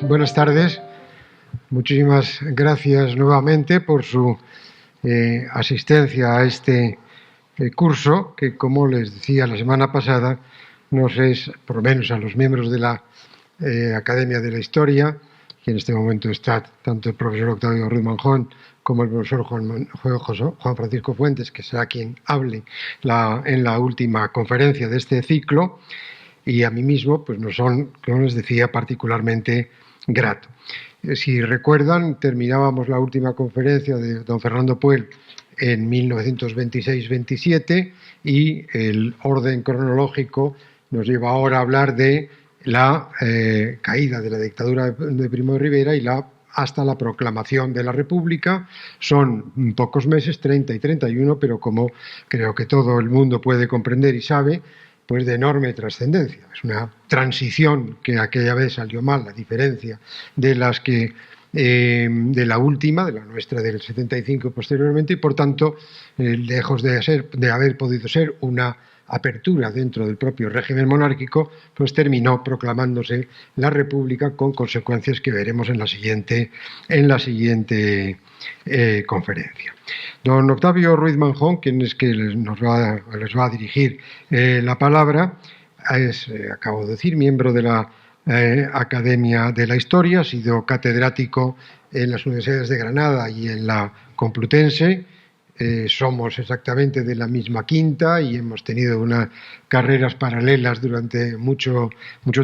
buenas tardes. Muchísimas gracias nuevamente por su asistencia a este curso que, como les decía la semana pasada, nos es, por lo menos a los miembros de la Academia de la Historia, que en este momento está tanto el profesor Octavio Ruiz Manjón como el profesor Juan Francisco Fuentes, que será quien hable en la última conferencia de este ciclo, y a mí mismo, pues nos son, como les decía, particularmente grato. Si recuerdan, terminábamos la última conferencia de don Fernando Puel en 1926-27 y el orden cronológico nos lleva ahora a hablar de la caída de la dictadura de Primo de Rivera y hasta la proclamación de la República. Son pocos meses, 30 y 31, pero como creo que todo el mundo puede comprender y sabe, pues de enorme trascendencia. Es una transición que aquella vez salió mal, a diferencia de las que de la última, de la nuestra del 75 posteriormente, y por tanto, lejos de haber podido ser una apertura dentro del propio régimen monárquico, pues terminó proclamándose la República con consecuencias que veremos en la siguiente conferencia. Don Octavio Ruiz Manjón, quien es que les va a dirigir la palabra, es, acabo de decir, miembro de la Academia de la Historia, ha sido catedrático en las universidades de Granada y en la Complutense. Somos exactamente de la misma quinta y hemos tenido unas carreras paralelas durante mucho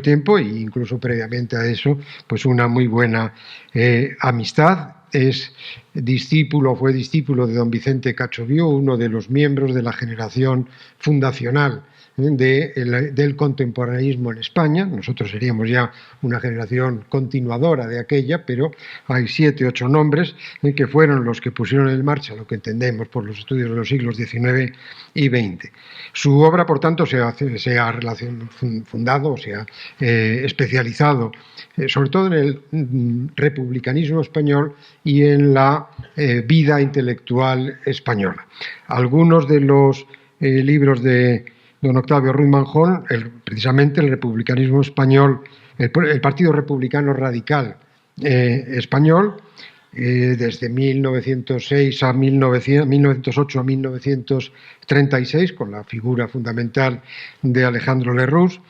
tiempo e incluso previamente a eso, pues una muy buena amistad. Fue discípulo de don Vicente Cachovió, uno de los miembros de la generación fundacional del contemporaneismo en España. Nosotros seríamos ya una generación continuadora de aquella, pero hay 7 u 8 nombres que fueron los que pusieron en marcha lo que entendemos por los estudios de los siglos XIX y XX. Su obra, por tanto, se ha fundado, se ha especializado sobre todo en el republicanismo español y en la vida intelectual española. Algunos de los libros de don Octavio Ruiz Manjón, precisamente el republicanismo español, el Partido Republicano Radical español, desde 1906 a 1908 a 1936, con la figura fundamental de Alejandro Lerroux.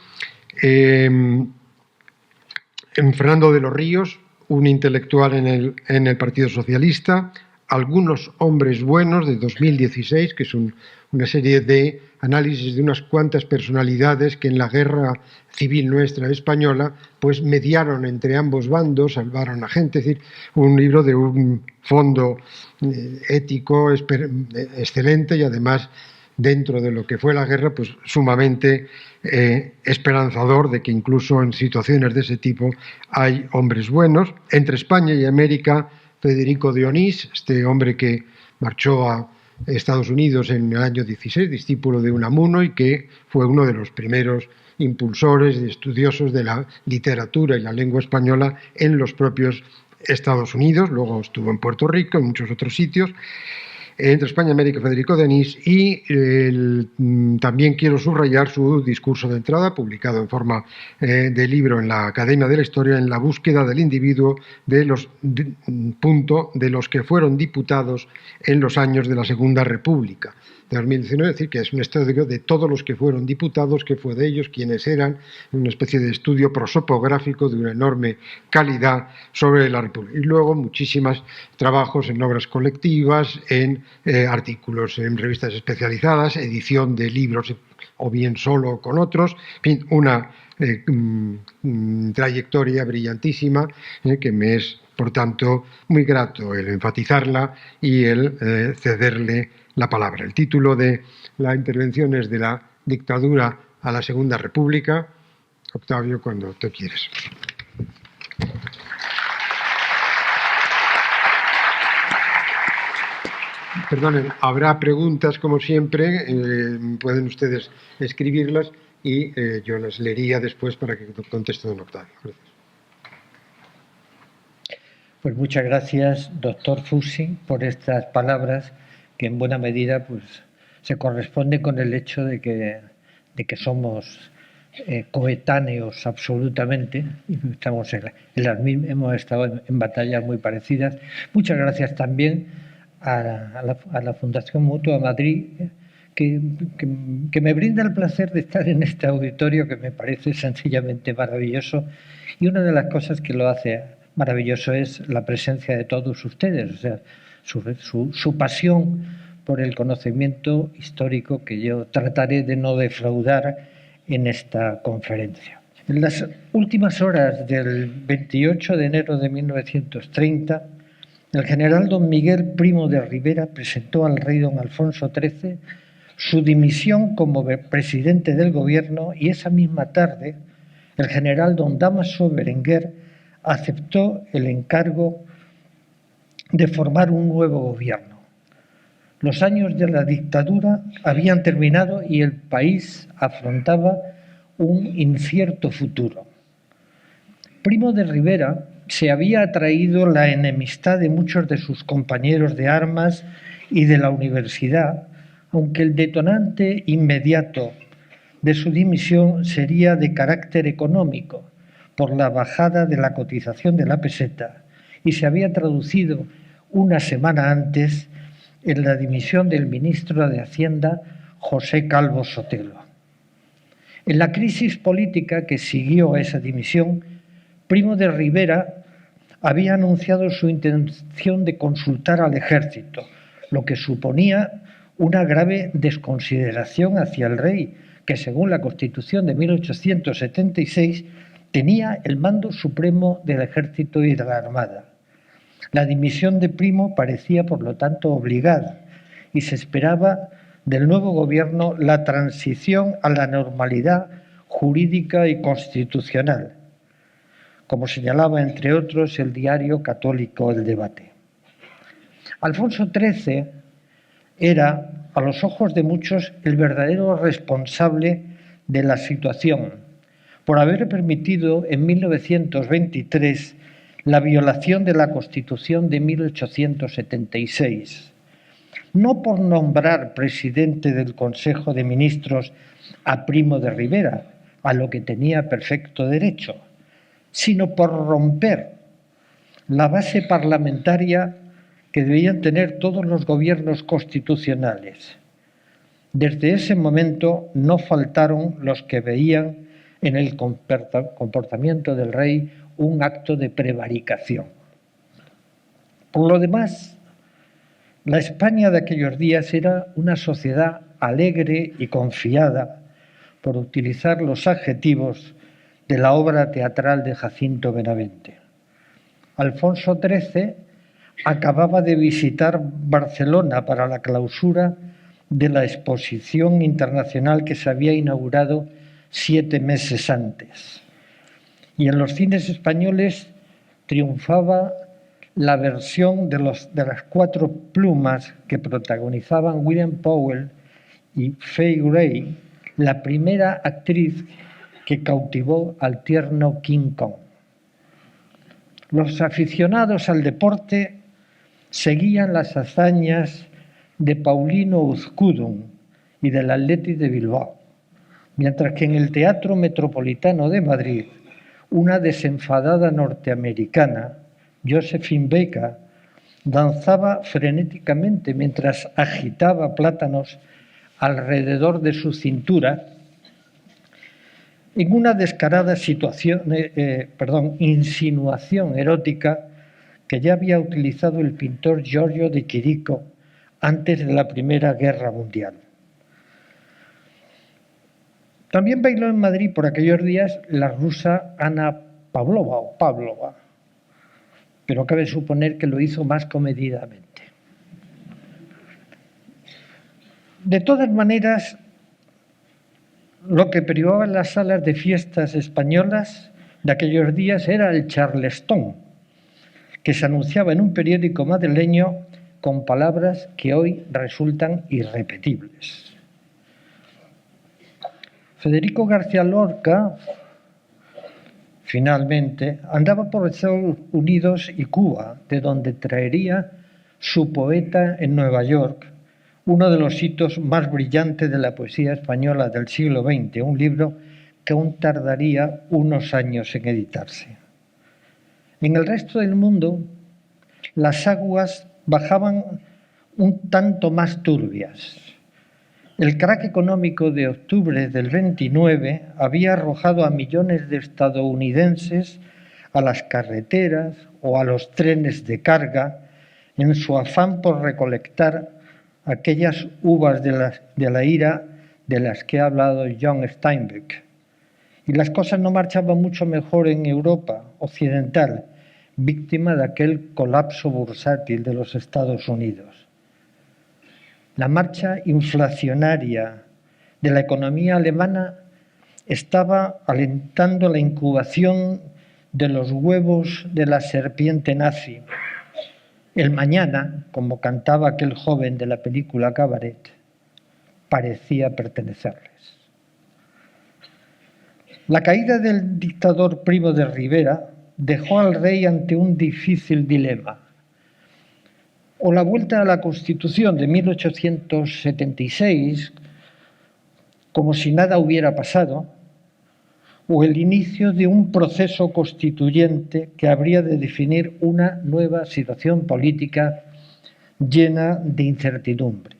Fernando de los Ríos, un intelectual en el Partido Socialista, Algunos hombres buenos, de 2016, que es una serie de análisis de unas cuantas personalidades que en la guerra civil nuestra española pues mediaron entre ambos bandos, salvaron a gente. Es decir, un libro de un fondo ético excelente y además, dentro de lo que fue la guerra, pues sumamente esperanzador de que incluso en situaciones de ese tipo hay hombres buenos. Entre España y América, Federico de Onís, este hombre que marchó a Estados Unidos en el año 16, discípulo de Unamuno, y que fue uno de los primeros impulsores y estudiosos de la literatura y la lengua española en los propios Estados Unidos. Luego estuvo en Puerto Rico, en muchos otros sitios. Entre España y América, Federico de Onís, y también quiero subrayar su discurso de entrada, publicado en forma de libro en la Academia de la Historia, en la búsqueda del individuo de los que fueron diputados en los años de la Segunda República, de 2019, es decir, que es un estudio de todos los que fueron diputados, qué fue de ellos, quiénes eran, una especie de estudio prosopográfico de una enorme calidad sobre la República. Y luego muchísimos trabajos en obras colectivas, en artículos en revistas especializadas, edición de libros o bien solo con otros, en fin, una trayectoria brillantísima que me es, por tanto, muy grato el enfatizarla y el cederle la palabra. El título de la intervención es De la dictadura a la Segunda República. Octavio, cuando tú quieres. Perdonen, habrá preguntas como siempre, pueden ustedes escribirlas y yo las leería después para que conteste don Octavio. Gracias. Pues muchas gracias, doctor Fusi, por estas palabras que en buena medida pues, se corresponden con el hecho de que somos coetáneos absolutamente, estamos hemos estado en batallas muy parecidas. Muchas gracias también a la Fundación Mutua Madrid, que me brinda el placer de estar en este auditorio que me parece sencillamente maravilloso, y una de las cosas que lo hace maravilloso es la presencia de todos ustedes, o sea, su pasión por el conocimiento histórico que yo trataré de no defraudar en esta conferencia. En las últimas horas del 28 de enero de 1930, el general don Miguel Primo de Rivera presentó al rey don Alfonso XIII su dimisión como presidente del gobierno, y esa misma tarde el general don Dámaso Berenguer aceptó el encargo de formar un nuevo gobierno. Los años de la dictadura habían terminado y el país afrontaba un incierto futuro. Primo de Rivera se había atraído la enemistad de muchos de sus compañeros de armas y de la universidad, aunque el detonante inmediato de su dimisión sería de carácter económico, por la bajada de la cotización de la peseta, y se había traducido una semana antes en la dimisión del ministro de Hacienda, José Calvo Sotelo. En la crisis política que siguió a esa dimisión, Primo de Rivera había anunciado su intención de consultar al ejército, lo que suponía una grave desconsideración hacia el rey, que según la Constitución de 1876 tenía el mando supremo del ejército y de la armada. La dimisión de Primo parecía, por lo tanto, obligada, y se esperaba del nuevo gobierno la transición a la normalidad jurídica y constitucional, como señalaba, entre otros, el diario católico El Debate. Alfonso XIII era, a los ojos de muchos, el verdadero responsable de la situación, por haber permitido en 1923 la violación de la Constitución de 1876, no por nombrar presidente del Consejo de Ministros a Primo de Rivera, a lo que tenía perfecto derecho, sino por romper la base parlamentaria que debían tener todos los gobiernos constitucionales. Desde ese momento no faltaron los que veían en el comportamiento del rey un acto de prevaricación. Por lo demás, la España de aquellos días era una sociedad alegre y confiada, por utilizar los adjetivos de la obra teatral de Jacinto Benavente. Alfonso XIII acababa de visitar Barcelona para la clausura de la exposición internacional que se había inaugurado 7 meses antes. Y en los cines españoles triunfaba la versión de las 4 plumas que protagonizaban William Powell y Fay Gray, la primera actriz que cautivó al tierno King Kong. Los aficionados al deporte seguían las hazañas de Paulino Uzcudun y del Athletic de Bilbao, mientras que en el Teatro Metropolitano de Madrid, una desenfadada norteamericana, Josephine Baker, danzaba frenéticamente mientras agitaba plátanos alrededor de su cintura en una descarada insinuación erótica que ya había utilizado el pintor Giorgio de Chirico antes de la Primera Guerra Mundial. También bailó en Madrid por aquellos días la rusa Ana Pavlova, pero cabe suponer que lo hizo más comedidamente. De todas maneras, lo que privaba en las salas de fiestas españolas de aquellos días era el charleston, que se anunciaba en un periódico madrileño con palabras que hoy resultan irrepetibles. Federico García Lorca, finalmente, andaba por Estados Unidos y Cuba, de donde traería su poeta en Nueva York, uno de los hitos más brillantes de la poesía española del siglo XX, un libro que aún tardaría unos años en editarse. En el resto del mundo, las aguas bajaban un tanto más turbias. El crack económico de octubre del 29 había arrojado a millones de estadounidenses a las carreteras o a los trenes de carga en su afán por recolectar aquellas uvas de la ira de las que ha hablado John Steinbeck. Y las cosas no marchaban mucho mejor en Europa occidental, víctima de aquel colapso bursátil de los Estados Unidos. La marcha inflacionaria de la economía alemana estaba alentando la incubación de los huevos de la serpiente nazi. El mañana, como cantaba aquel joven de la película Cabaret, parecía pertenecerles. La caída del dictador Primo de Rivera dejó al rey ante un difícil dilema. O la vuelta a la Constitución de 1876, como si nada hubiera pasado, o el inicio de un proceso constituyente que habría de definir una nueva situación política llena de incertidumbre.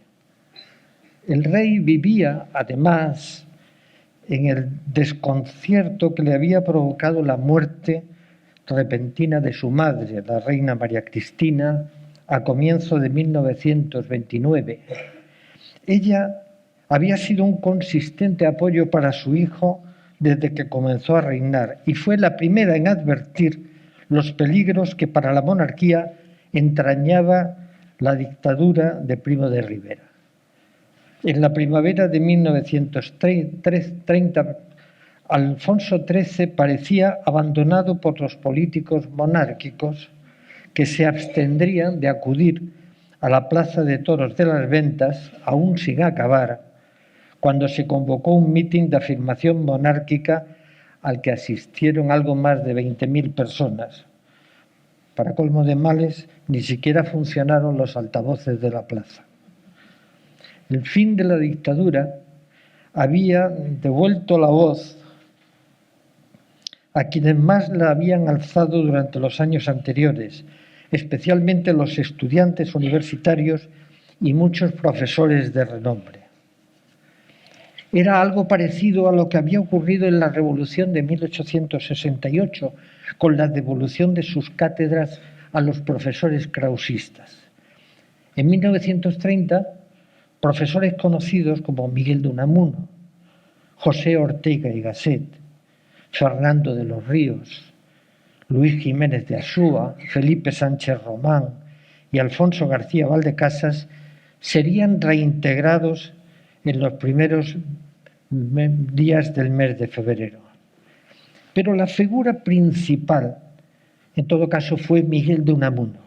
El rey vivía, además, en el desconcierto que le había provocado la muerte repentina de su madre, la reina María Cristina, a comienzo de 1929. Ella había sido un consistente apoyo para su hijo desde que comenzó a reinar y fue la primera en advertir los peligros que para la monarquía entrañaba la dictadura de Primo de Rivera. En la primavera de 1930, Alfonso XIII parecía abandonado por los políticos monárquicos que se abstendrían de acudir a la Plaza de Toros de las Ventas, aún sin acabar, cuando se convocó un mitin de afirmación monárquica al que asistieron algo más de 20.000 personas. Para colmo de males, ni siquiera funcionaron los altavoces de la plaza. El fin de la dictadura había devuelto la voz a quienes más la habían alzado durante los años anteriores, especialmente los estudiantes universitarios y muchos profesores de renombre. Era algo parecido a lo que había ocurrido en la Revolución de 1868, con la devolución de sus cátedras a los profesores krausistas. En 1930, profesores conocidos como Miguel de Unamuno, José Ortega y Gasset, Fernando de los Ríos, Luis Jiménez de Asúa, Felipe Sánchez Román y Alfonso García Valdecasas serían reintegrados en los primeros días del mes de febrero. Pero la figura principal, en todo caso, fue Miguel de Unamuno,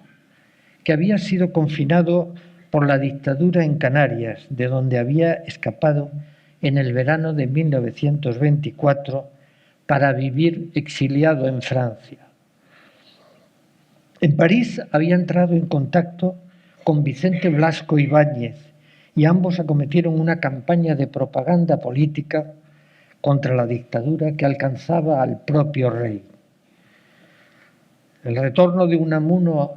que había sido confinado por la dictadura en Canarias, de donde había escapado en el verano de 1924 para vivir exiliado en Francia. En París había entrado en contacto con Vicente Blasco Ibáñez y ambos acometieron una campaña de propaganda política contra la dictadura que alcanzaba al propio rey. El retorno de Unamuno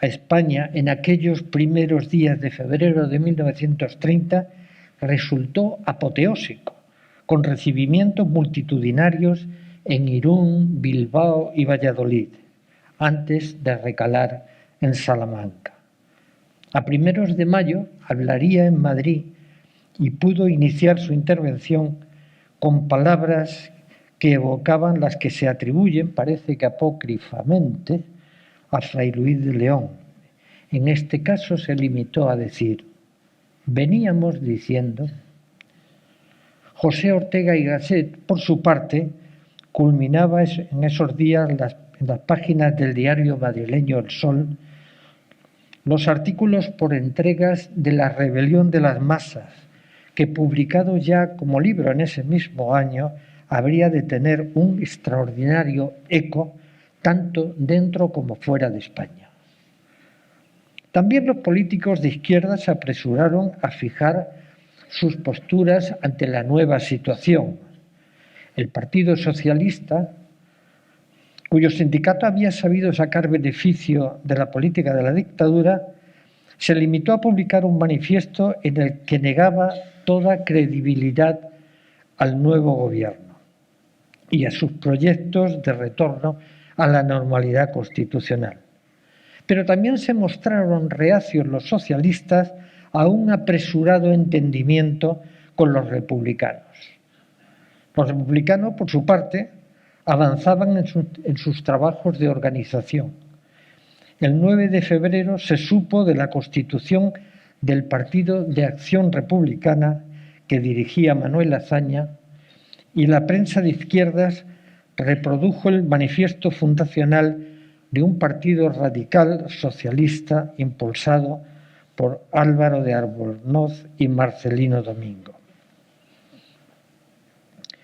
a España en aquellos primeros días de febrero de 1930 resultó apoteósico, con recibimientos multitudinarios en Irún, Bilbao y Valladolid, antes de recalar en Salamanca. A primeros de mayo hablaría en Madrid y pudo iniciar su intervención con palabras que evocaban las que se atribuyen, parece que apócrifamente, a Fray Luis de León. En este caso se limitó a decir: veníamos diciendo. José Ortega y Gasset, por su parte, culminaba en esos días en las páginas del diario madrileño El Sol los artículos por entregas de La rebelión de las masas, que publicado ya como libro en ese mismo año, habría de tener un extraordinario eco tanto dentro como fuera de España. También los políticos de izquierda se apresuraron a fijar sus posturas ante la nueva situación. El Partido Socialista, cuyo sindicato había sabido sacar beneficio de la política de la dictadura, se limitó a publicar un manifiesto en el que negaba toda credibilidad al nuevo gobierno y a sus proyectos de retorno a la normalidad constitucional. Pero también se mostraron reacios los socialistas a un apresurado entendimiento con los republicanos. Los republicanos, por su parte, avanzaban en sus trabajos de organización. El 9 de febrero se supo de la constitución del Partido de Acción Republicana que dirigía Manuel Azaña, y la prensa de izquierdas reprodujo el manifiesto fundacional de un partido radical socialista impulsado por Álvaro de Albornoz y Marcelino Domingo.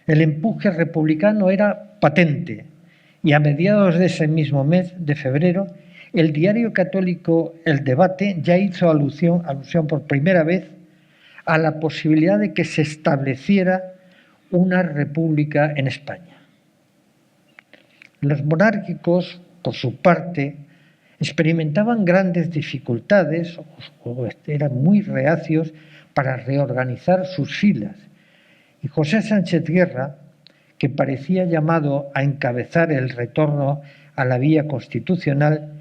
El empuje republicano era patente y a mediados de ese mismo mes de febrero el diario católico El Debate ya hizo alusión por primera vez a la posibilidad de que se estableciera una república en España. Los monárquicos, por su parte, experimentaban grandes dificultades o eran muy reacios para reorganizar sus filas. Y José Sánchez Guerra, que parecía llamado a encabezar el retorno a la vía constitucional,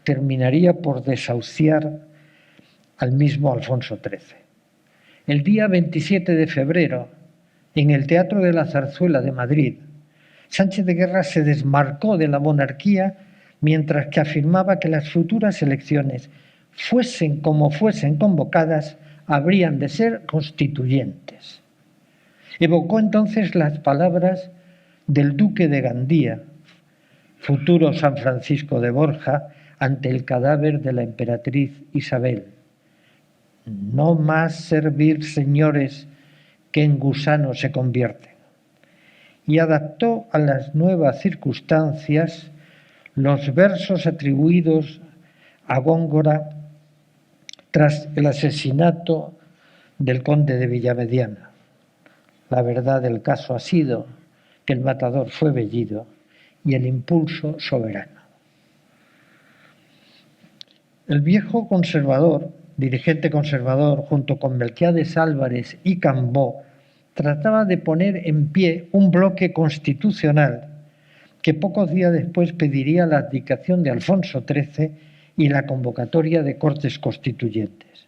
terminaría por desahuciar al mismo Alfonso XIII. El día 27 de febrero, en el Teatro de la Zarzuela de Madrid, Sánchez de Guerra se desmarcó de la monarquía mientras que afirmaba que las futuras elecciones, fuesen como fuesen convocadas, habrían de ser constituyentes. Evocó entonces las palabras del duque de Gandía, futuro San Francisco de Borja, ante el cadáver de la emperatriz Isabel. No más servir señores que en gusanos se convierten. Y adaptó a las nuevas circunstancias los versos atribuidos a Góngora tras el asesinato del conde de Villamediana. La verdad del caso ha sido que el matador fue Bellido y el impulso soberano. El viejo conservador, dirigente conservador, junto con Melquiades Álvarez y Cambó, trataba de poner en pie un bloque constitucional que pocos días después pediría la abdicación de Alfonso XIII y la convocatoria de Cortes Constituyentes.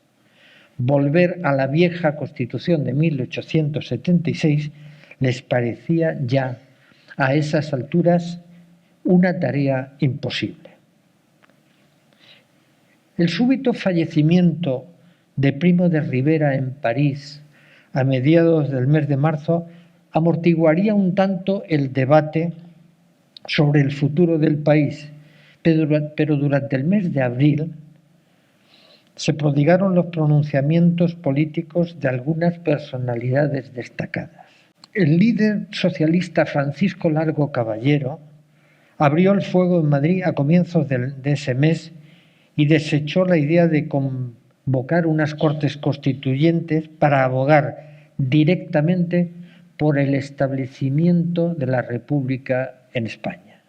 Volver a la vieja Constitución de 1876 les parecía ya, a esas alturas, una tarea imposible. El súbito fallecimiento de Primo de Rivera en París a mediados del mes de marzo amortiguaría un tanto el debate sobre el futuro del país, pero durante el mes de abril se prodigaron los pronunciamientos políticos de algunas personalidades destacadas. El líder socialista Francisco Largo Caballero abrió el fuego en Madrid a comienzos de ese mes y desechó la idea de convocar unas Cortes Constituyentes para abogar directamente por el establecimiento de la República en España.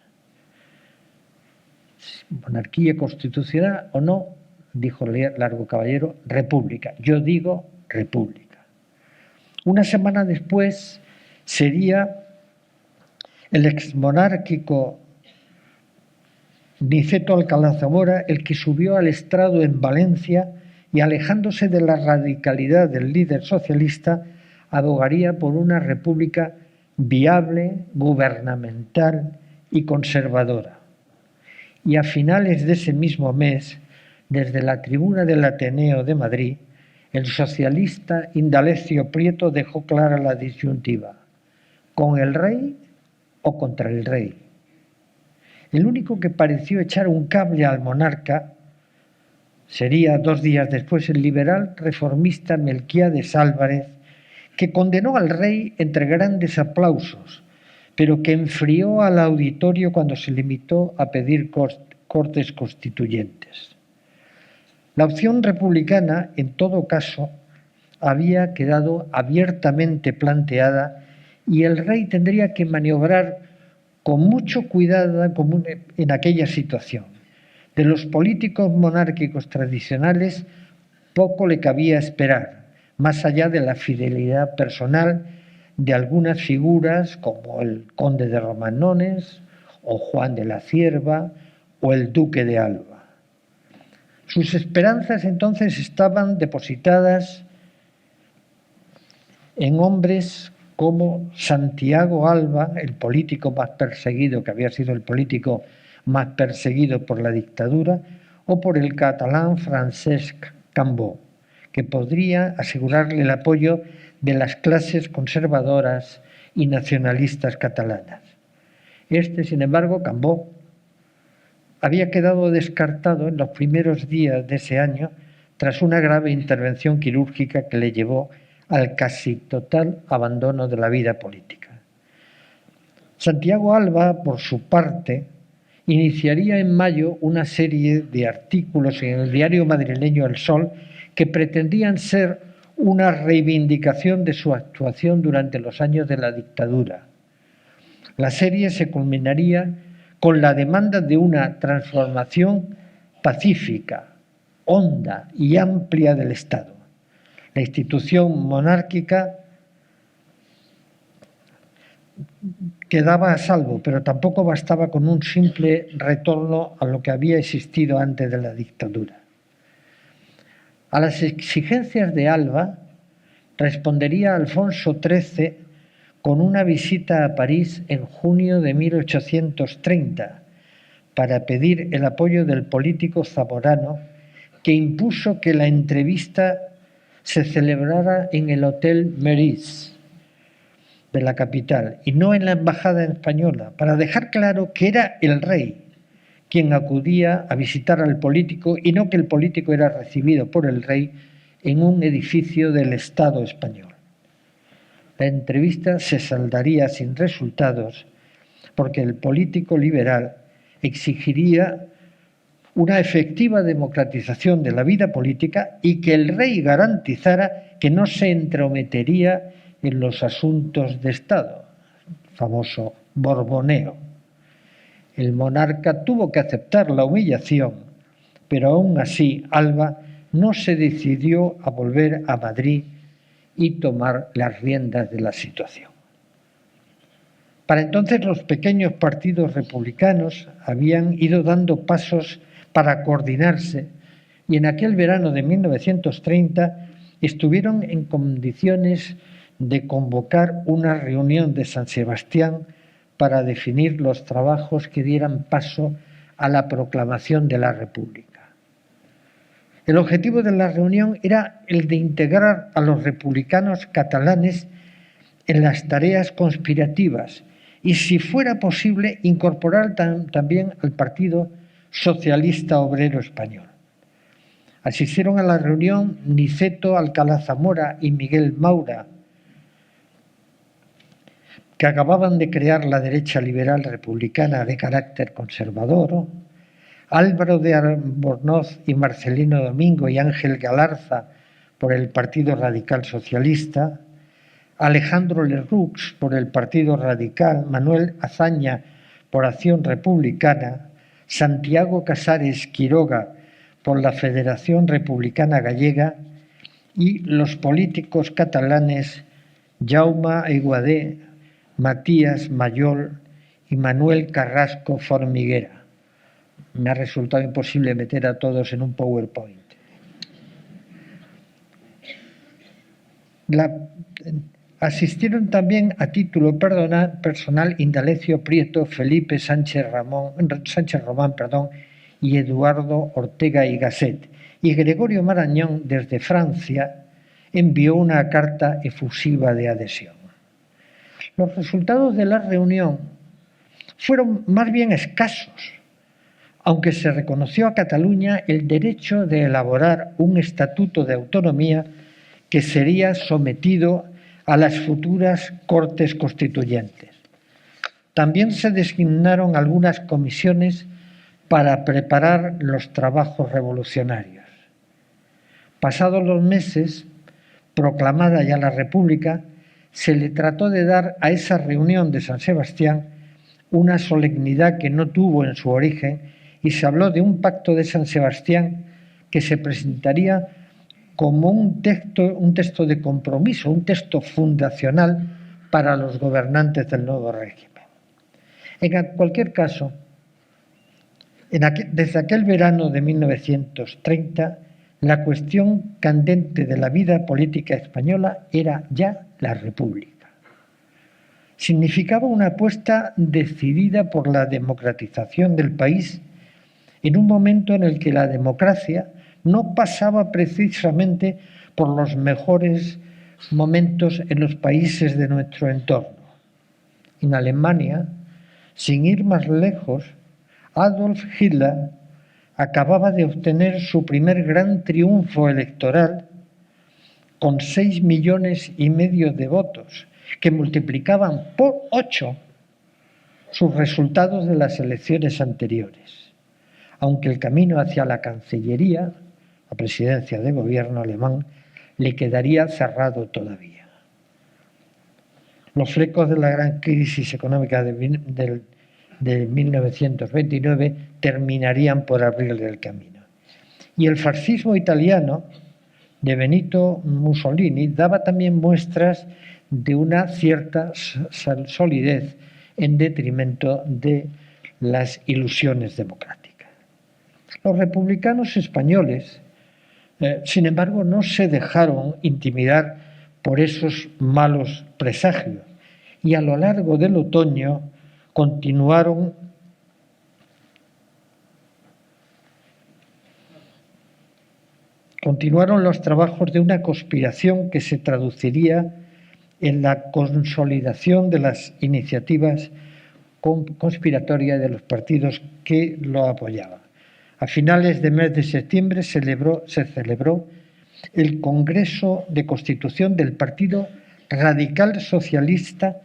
Monarquía constitucional o no, dijo Largo Caballero, república. Yo digo república. Una semana después sería el exmonárquico Niceto Alcalá Zamora el que subió al estrado en Valencia y, alejándose de la radicalidad del líder socialista, abogaría por una república viable, gubernamental y conservadora. Y a finales de ese mismo mes, desde la tribuna del Ateneo de Madrid, el socialista Indalecio Prieto dejó clara la disyuntiva: ¿con el rey o contra el rey? El único que pareció echar un cable al monarca sería 2 días después el liberal reformista Melquiades Álvarez, que condenó al rey entre grandes aplausos, pero que enfrió al auditorio cuando se limitó a pedir cortes constituyentes. La opción republicana, en todo caso, había quedado abiertamente planteada y el rey tendría que maniobrar con mucho cuidado en aquella situación. De los políticos monárquicos tradicionales poco le cabía esperar, más allá de la fidelidad personal de algunas figuras como el conde de Romanones o Juan de la Cierva o el duque de Alba. Sus esperanzas entonces estaban depositadas en hombres como Santiago Alba, el político más perseguido, que había sido el político más perseguido por la dictadura, o por el catalán Francesc Cambó, que podría asegurarle el apoyo de las clases conservadoras y nacionalistas catalanas. Sin embargo, Cambó, había quedado descartado en los primeros días de ese año tras una grave intervención quirúrgica que le llevó al casi total abandono de la vida política. Santiago Alba, por su parte, iniciaría en mayo una serie de artículos en el diario madrileño El Sol que pretendían ser una reivindicación de su actuación durante los años de la dictadura. La serie se culminaría con la demanda de una transformación pacífica, honda y amplia del Estado. La institución monárquica quedaba a salvo, pero tampoco bastaba con un simple retorno a lo que había existido antes de la dictadura. A las exigencias de Alba respondería Alfonso XIII con una visita a París en junio de 1830 para pedir el apoyo del político zamorano, que impuso que la entrevista se celebrara en el Hotel Meurice de la capital y no en la embajada española, para dejar claro que era el rey quien acudía a visitar al político y no que el político era recibido por el rey en un edificio del Estado español. La entrevista se saldaría sin resultados porque el político liberal exigiría una efectiva democratización de la vida política y que el rey garantizara que no se entrometería en los asuntos de Estado, famoso borboneo. El monarca tuvo que aceptar la humillación, pero aún así Alba no se decidió a volver a Madrid y tomar las riendas de la situación. Para entonces los pequeños partidos republicanos habían ido dando pasos para coordinarse y en aquel verano de 1930 estuvieron en condiciones de convocar una reunión de San Sebastián para definir los trabajos que dieran paso a la proclamación de la República. El objetivo de la reunión era el de integrar a los republicanos catalanes en las tareas conspirativas y, si fuera posible, incorporar también al Partido Socialista Obrero Español. Asistieron a la reunión Niceto Alcalá Zamora y Miguel Maura, que acababan de crear la derecha liberal republicana de carácter conservador, Álvaro de Albornoz y Marcelino Domingo y Ángel Galarza por el Partido Radical Socialista, Alejandro Lerroux por el Partido Radical, Manuel Azaña por Acción Republicana, Santiago Casares Quiroga por la Federación Republicana Gallega y los políticos catalanes Jaume Aiguader, Matías Mayol y Manuel Carrasco Formiguera. Me ha resultado imposible meter a todos en un PowerPoint. Asistieron también a título personal Indalecio Prieto, Felipe Sánchez Román y Eduardo Ortega y Gasset. Y Gregorio Marañón, desde Francia, envió una carta efusiva de adhesión. Los resultados de la reunión fueron más bien escasos, aunque se reconoció a Cataluña el derecho de elaborar un estatuto de autonomía que sería sometido a las futuras Cortes Constituyentes. También se designaron algunas comisiones para preparar los trabajos revolucionarios. Pasados los meses, proclamada ya la República, se le trató de dar a esa reunión de San Sebastián una solemnidad que no tuvo en su origen y se habló de un pacto de San Sebastián que se presentaría como un texto de compromiso, un texto fundacional para los gobernantes del nuevo régimen. En cualquier caso, desde aquel verano de 1930, la cuestión candente de la vida política española era ya la República. Significaba una apuesta decidida por la democratización del país en un momento en el que la democracia no pasaba precisamente por los mejores momentos en los países de nuestro entorno. En Alemania, sin ir más lejos, Adolf Hitler acababa de obtener su primer gran triunfo electoral con 6,5 millones de votos, que multiplicaban por 8 sus resultados de las elecciones anteriores, aunque el camino hacia la Cancillería, la presidencia de gobierno alemán, le quedaría cerrado todavía. Los flecos de la gran crisis económica de 1929 terminarían por abrirle el camino. Y el fascismo italiano de Benito Mussolini daba también muestras de una cierta solidez en detrimento de las ilusiones democráticas. Los republicanos españoles, sin embargo, no se dejaron intimidar por esos malos presagios y a lo largo del otoño continuaron los trabajos de una conspiración que se traduciría en la consolidación de las iniciativas conspiratorias de los partidos que lo apoyaban. A finales del mes de septiembre se celebró el Congreso de Constitución del Partido Radical Socialista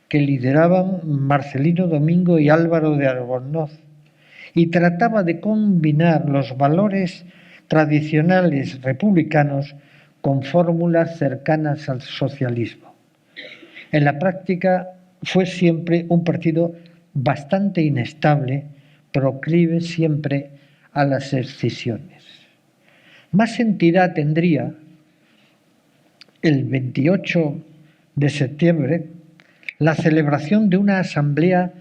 que lideraban Marcelino Domingo y Álvaro de Albornoz, y trataba de combinar los valores tradicionales republicanos con fórmulas cercanas al socialismo. En la práctica fue siempre un partido bastante inestable, proclive siempre a las escisiones. Más entidad tendría el 28 de septiembre la celebración de una asamblea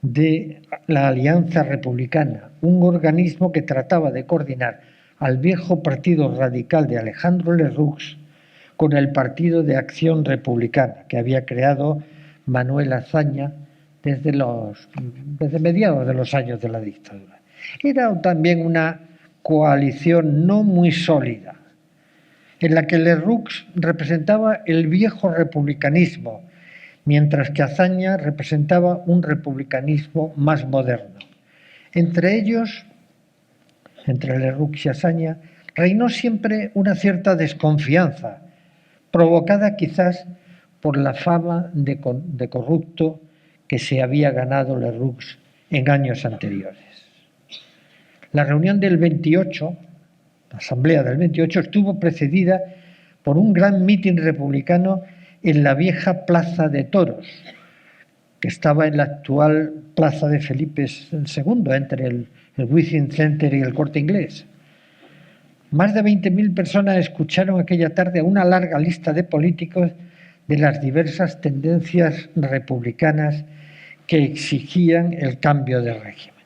de la Alianza Republicana, un organismo que trataba de coordinar al viejo Partido Radical de Alejandro Lerroux con el Partido de Acción Republicana que había creado Manuel Azaña desde mediados de los años de la dictadura. Era también una coalición no muy sólida, en la que Lerroux representaba el viejo republicanismo, mientras que Azaña representaba un republicanismo más moderno. Entre ellos, entre Lerroux y Azaña, reinó siempre una cierta desconfianza, provocada quizás por la fama de corrupto que se había ganado Lerroux en años anteriores. La reunión del 28, la asamblea del 28, estuvo precedida por un gran mitin republicano en la vieja Plaza de Toros, que estaba en la actual Plaza de Felipe II, entre el Within Center y el Corte Inglés. Más de 20.000 personas escucharon aquella tarde a una larga lista de políticos de las diversas tendencias republicanas que exigían el cambio de régimen.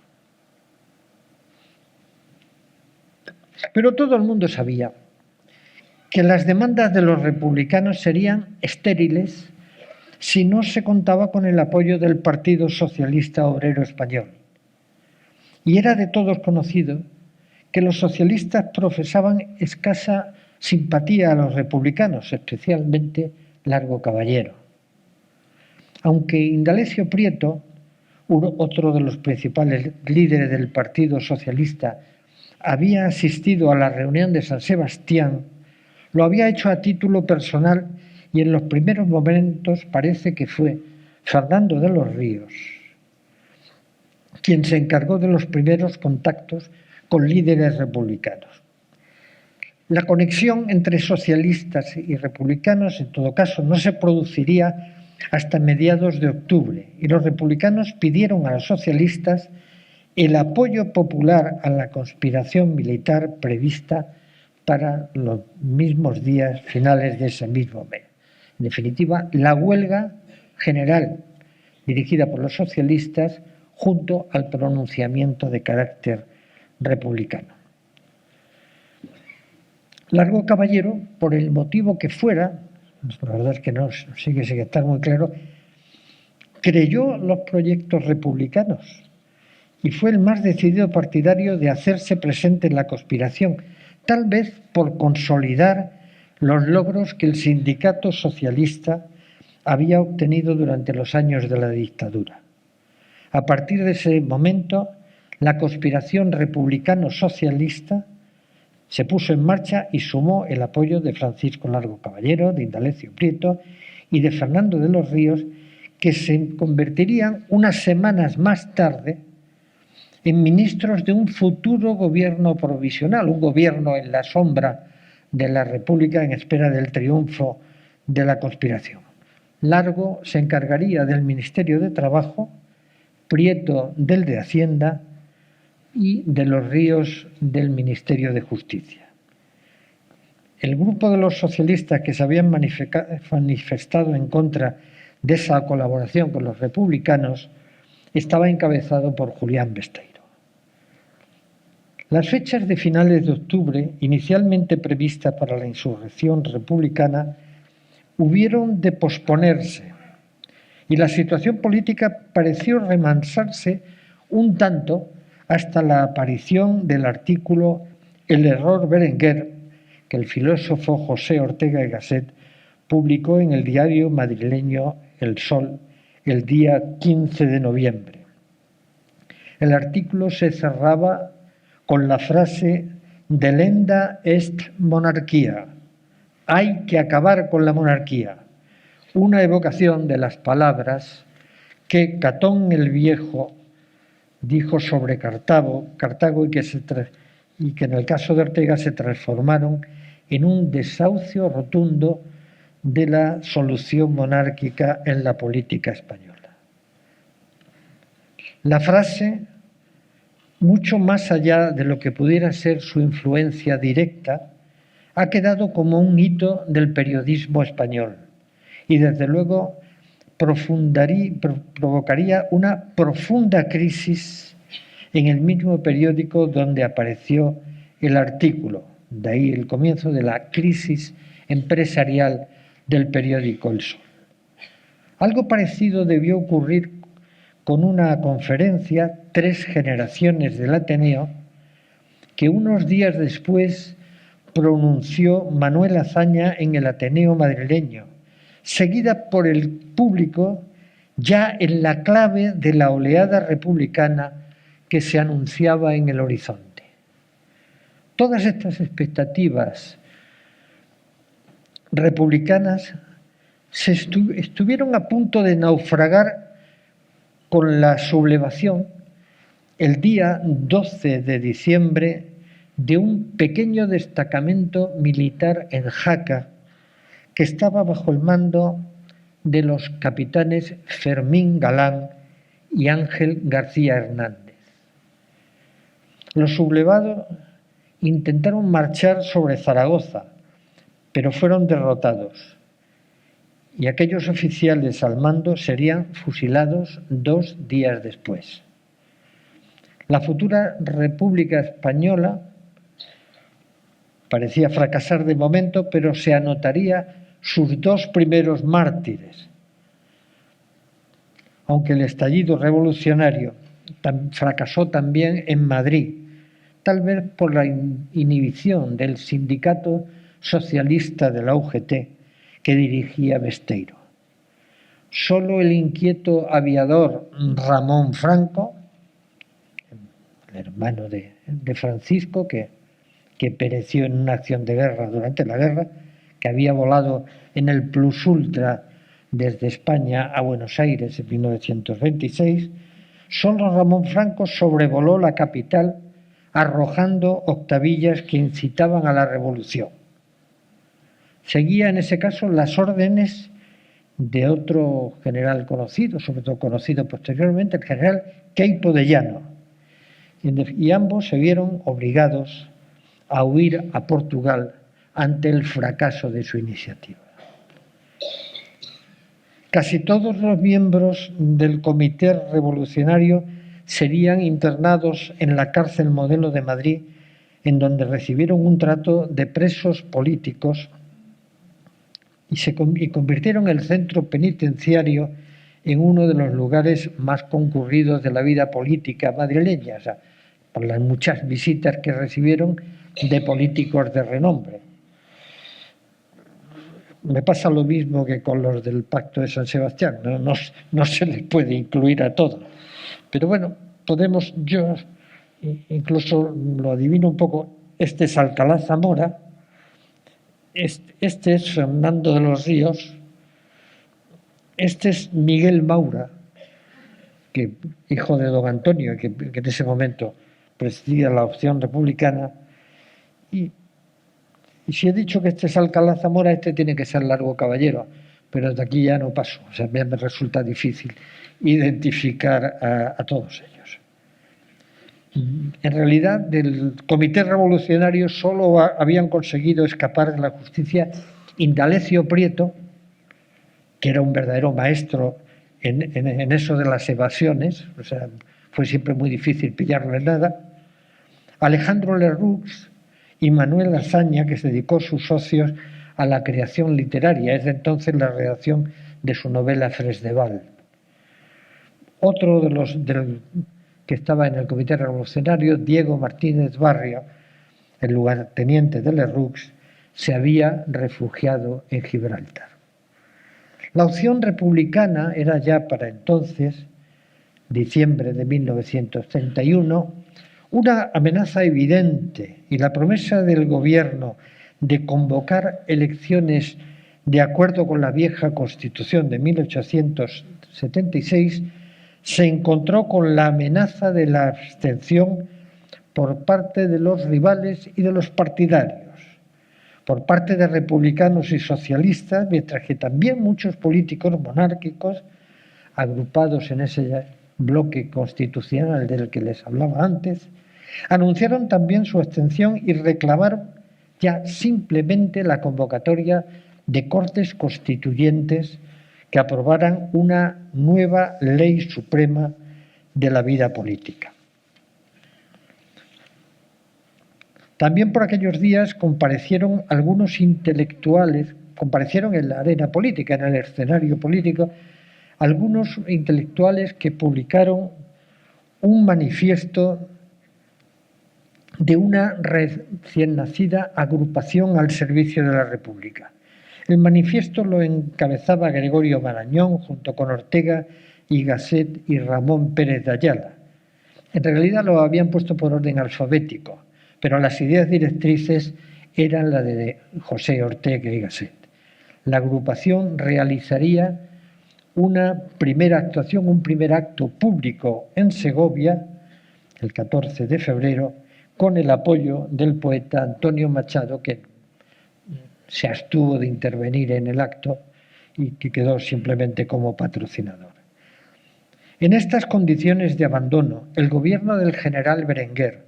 Pero todo el mundo sabía que las demandas de los republicanos serían estériles si no se contaba con el apoyo del Partido Socialista Obrero Español. Y era de todos conocido que los socialistas profesaban escasa simpatía a los republicanos, especialmente Largo Caballero. Aunque Indalecio Prieto, otro de los principales líderes del Partido Socialista, había asistido a la reunión de San Sebastián, lo había hecho a título personal y en los primeros momentos parece que fue Fernando de los Ríos quien se encargó de los primeros contactos con líderes republicanos. La conexión entre socialistas y republicanos, en todo caso, no se produciría hasta mediados de octubre, y los republicanos pidieron a los socialistas el apoyo popular a la conspiración militar prevista para los mismos días finales de ese mismo mes. En definitiva, la huelga general dirigida por los socialistas junto al pronunciamiento de carácter republicano. Largo Caballero, por el motivo que fuera, la verdad es que no sigue sin estar muy claro, creyó los proyectos republicanos y fue el más decidido partidario de hacerse presente en la conspiración, tal vez por consolidar los logros que el sindicato socialista había obtenido durante los años de la dictadura. A partir de ese momento, la conspiración republicano-socialista se puso en marcha y sumó el apoyo de Francisco Largo Caballero, de Indalecio Prieto y de Fernando de los Ríos, que se convertirían unas semanas más tarde en ministros de un futuro gobierno provisional, un gobierno en la sombra de la República en espera del triunfo de la conspiración. Largo se encargaría del Ministerio de Trabajo, Prieto del de Hacienda y de los Ríos del Ministerio de Justicia. El grupo de los socialistas que se habían manifestado en contra de esa colaboración con los republicanos estaba encabezado por Julián Besteiro. Las fechas de finales de octubre, inicialmente previstas para la insurrección republicana, hubieron de posponerse y la situación política pareció remansarse un tanto hasta la aparición del artículo El error Berenguer, que el filósofo José Ortega y Gasset publicó en el diario madrileño El Sol el día 15 de noviembre. El artículo se cerraba con la frase «Delenda est monarquía», hay que acabar con la monarquía, una evocación de las palabras que Catón el Viejo dijo sobre Cartago y que en el caso de Ortega se transformaron en un desahucio rotundo de la solución monárquica en la política española. La frase, mucho más allá de lo que pudiera ser su influencia directa, ha quedado como un hito del periodismo español y desde luego provocaría una profunda crisis en el mismo periódico donde apareció el artículo. De ahí el comienzo de la crisis empresarial del periódico El Sol. Algo parecido debió ocurrir con una conferencia, 3 generaciones del Ateneo, que unos días después pronunció Manuel Azaña en el Ateneo madrileño, seguida por el público ya en la clave de la oleada republicana que se anunciaba en el horizonte. Todas estas expectativas republicanas estuvieron a punto de naufragar con la sublevación el día 12 de diciembre de un pequeño destacamento militar en Jaca que estaba bajo el mando de los capitanes Fermín Galán y Ángel García Hernández. Los sublevados intentaron marchar sobre Zaragoza, pero fueron derrotados y aquellos oficiales al mando serían fusilados 2 días después. La futura República Española parecía fracasar de momento, pero se anotaría sus 2 primeros mártires. Aunque el estallido revolucionario fracasó también en Madrid, tal vez por la inhibición del sindicato socialista de la UGT que dirigía Besteiro. Solo el inquieto aviador Ramón Franco, el hermano de Francisco, que pereció en una acción de guerra durante la guerra, que había volado en el Plus Ultra desde España a Buenos Aires en 1926, solo Ramón Franco sobrevoló la capital arrojando octavillas que incitaban a la revolución. Seguía en ese caso las órdenes de otro general conocido, sobre todo conocido posteriormente, el general Queipo de Llano, y ambos se vieron obligados a huir a Portugal ante el fracaso de su iniciativa. Casi todos los miembros del Comité Revolucionario serían internados en la cárcel Modelo de Madrid, en donde recibieron un trato de presos políticos y convirtieron el centro penitenciario en uno de los lugares más concurridos de la vida política madrileña, o sea, por las muchas visitas que recibieron de políticos de renombre. Me pasa lo mismo que con los del Pacto de San Sebastián, no se les puede incluir a todos. Pero bueno, yo incluso lo adivino un poco, este es Alcalá Zamora, este es Fernando de los Ríos, este es Miguel Maura, hijo de don Antonio, que en ese momento presidía la opción republicana, y si he dicho que este es Alcalá Zamora, este tiene que ser Largo Caballero, pero desde aquí ya no paso, o sea, me resulta difícil identificar a todos ellos. En realidad, del Comité Revolucionario solo habían conseguido escapar de la justicia Indalecio Prieto, que era un verdadero maestro en eso de las evasiones, o sea, fue siempre muy difícil pillarlo en nada, Alejandro Lerroux y Manuel Azaña, que se dedicó sus socios a la creación literaria, es de entonces la redacción de su novela Fresdeval. Otro de los que estaba en el Comité Revolucionario, Diego Martínez Barrio, el lugarteniente de Lerroux, se había refugiado en Gibraltar. La opción republicana era ya para entonces, diciembre de 1931, una amenaza evidente, y la promesa del gobierno de convocar elecciones de acuerdo con la vieja Constitución de 1876 se encontró con la amenaza de la abstención por parte de los rivales y de los partidarios, por parte de republicanos y socialistas, mientras que también muchos políticos monárquicos, agrupados en ese bloque constitucional del que les hablaba antes, anunciaron también su abstención y reclamaron ya simplemente la convocatoria de Cortes Constituyentes que aprobaran una nueva ley suprema de la vida política. También por aquellos días comparecieron algunos intelectuales, comparecieron en la arena política, en el escenario político, algunos intelectuales que publicaron un manifiesto de una recién nacida agrupación al servicio de la República. El manifiesto lo encabezaba Gregorio Marañón junto con Ortega y Gasset y Ramón Pérez de Ayala. En realidad lo habían puesto por orden alfabético, pero las ideas directrices eran las de José Ortega y Gasset. La agrupación realizaría una primera actuación, un primer acto público en Segovia, el 14 de febrero, con el apoyo del poeta Antonio Machado, que se abstuvo de intervenir en el acto y que quedó simplemente como patrocinador. En estas condiciones de abandono, el gobierno del general Berenguer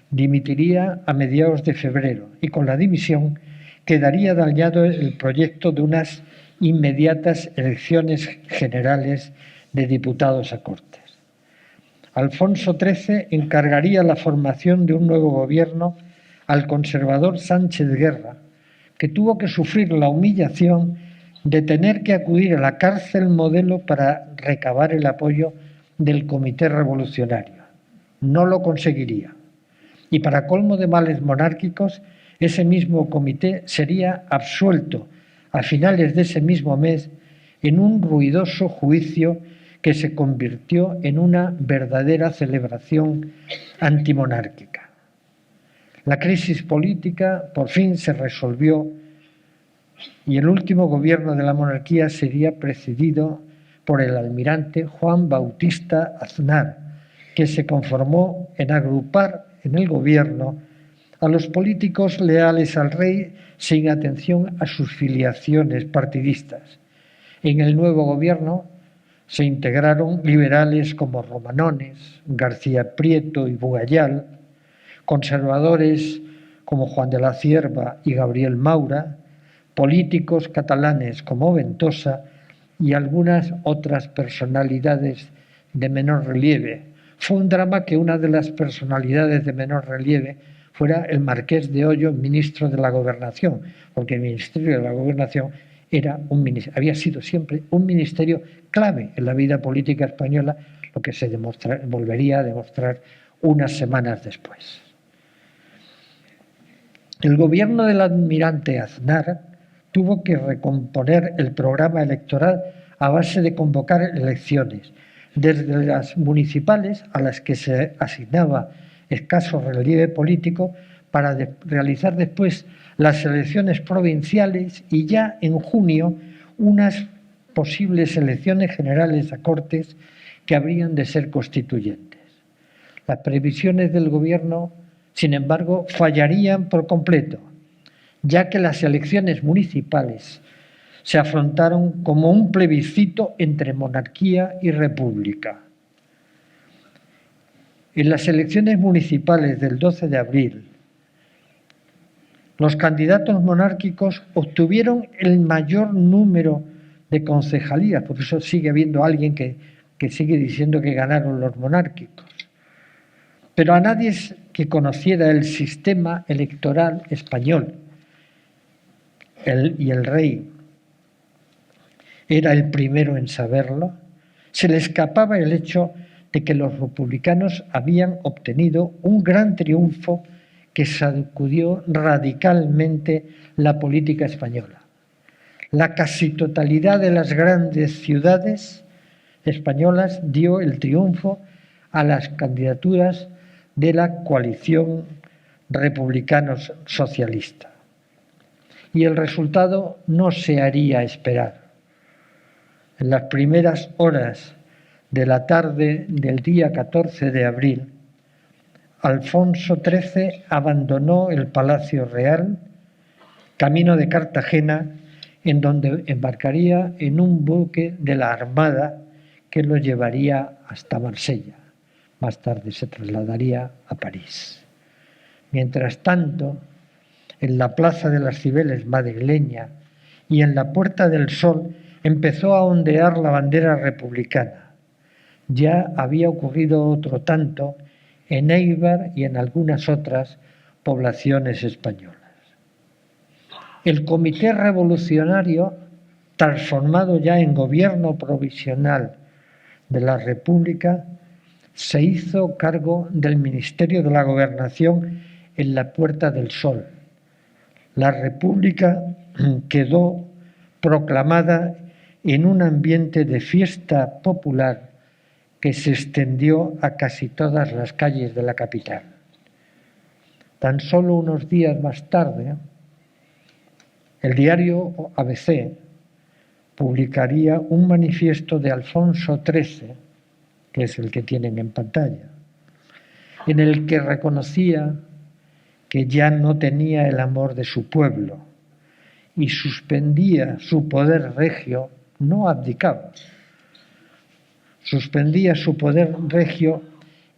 dimitiría a mediados de febrero y con la dimisión quedaría dañado el proyecto de unas inmediatas elecciones generales de diputados a Cortes. Alfonso XIII encargaría la formación de un nuevo gobierno al conservador Sánchez Guerra, que tuvo que sufrir la humillación de tener que acudir a la cárcel Modelo para recabar el apoyo del Comité Revolucionario. No lo conseguiría. Y para colmo de males monárquicos, ese mismo comité sería absuelto a finales de ese mismo mes en un ruidoso juicio que se convirtió en una verdadera celebración antimonárquica. La crisis política por fin se resolvió y el último gobierno de la monarquía sería presidido por el almirante Juan Bautista Aznar, que se conformó en agrupar en el gobierno a los políticos leales al rey sin atención a sus filiaciones partidistas. En el nuevo gobierno se integraron liberales como Romanones, García Prieto y Bugallal, conservadores como Juan de la Cierva y Gabriel Maura, políticos catalanes como Ventosa y algunas otras personalidades de menor relieve. Fue un drama que una de las personalidades de menor relieve fuera el Marqués de Hoyo, ministro de la Gobernación, porque el Ministerio de la Gobernación había sido siempre un ministerio clave en la vida política española, lo que se volvería a demostrar unas semanas después. El gobierno del almirante Aznar tuvo que recomponer el programa electoral a base de convocar elecciones, desde las municipales, a las que se asignaba escaso relieve político, para realizar después las elecciones provinciales y ya en junio unas posibles elecciones generales a Cortes que habrían de ser constituyentes. Las previsiones del gobierno, sin embargo, fallarían por completo, ya que las elecciones municipales se afrontaron como un plebiscito entre monarquía y república. En las elecciones municipales del 12 de abril, los candidatos monárquicos obtuvieron el mayor número de concejalías, por eso sigue habiendo alguien que sigue diciendo que ganaron los monárquicos. Pero a nadie que conociera el sistema electoral español, y el rey era el primero en saberlo, se le escapaba el hecho de que los republicanos habían obtenido un gran triunfo que sacudió radicalmente la política española. La casi totalidad de las grandes ciudades españolas dio el triunfo a las candidaturas de la coalición republicano-socialista. Y el resultado no se haría esperar. En las primeras horas de la tarde del día 14 de abril, Alfonso XIII abandonó el Palacio Real, camino de Cartagena, en donde embarcaría en un buque de la Armada que lo llevaría hasta Marsella. Más tarde se trasladaría a París. Mientras tanto, en la Plaza de las Cibeles madrileña y en la Puerta del Sol empezó a ondear la bandera republicana. Ya había ocurrido otro tanto en Éibar y en algunas otras poblaciones españolas. El Comité Revolucionario, transformado ya en gobierno provisional de la República, se hizo cargo del Ministerio de la Gobernación en la Puerta del Sol. La República quedó proclamada en un ambiente de fiesta popular que se extendió a casi todas las calles de la capital. Tan solo unos días más tarde, el diario ABC publicaría un manifiesto de Alfonso XIII, que es el que tienen en pantalla, en el que reconocía que ya no tenía el amor de su pueblo y suspendía su poder regio, no abdicaba, suspendía su poder regio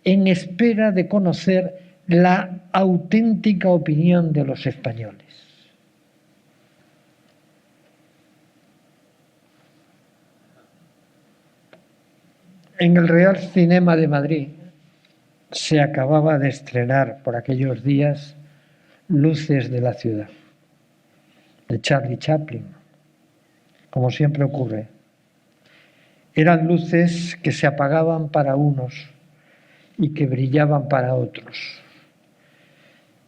en espera de conocer la auténtica opinión de los españoles. En el Real Cinema de Madrid se acababa de estrenar por aquellos días Luces de la ciudad, de Charlie Chaplin, como siempre ocurre. Eran luces que se apagaban para unos y que brillaban para otros.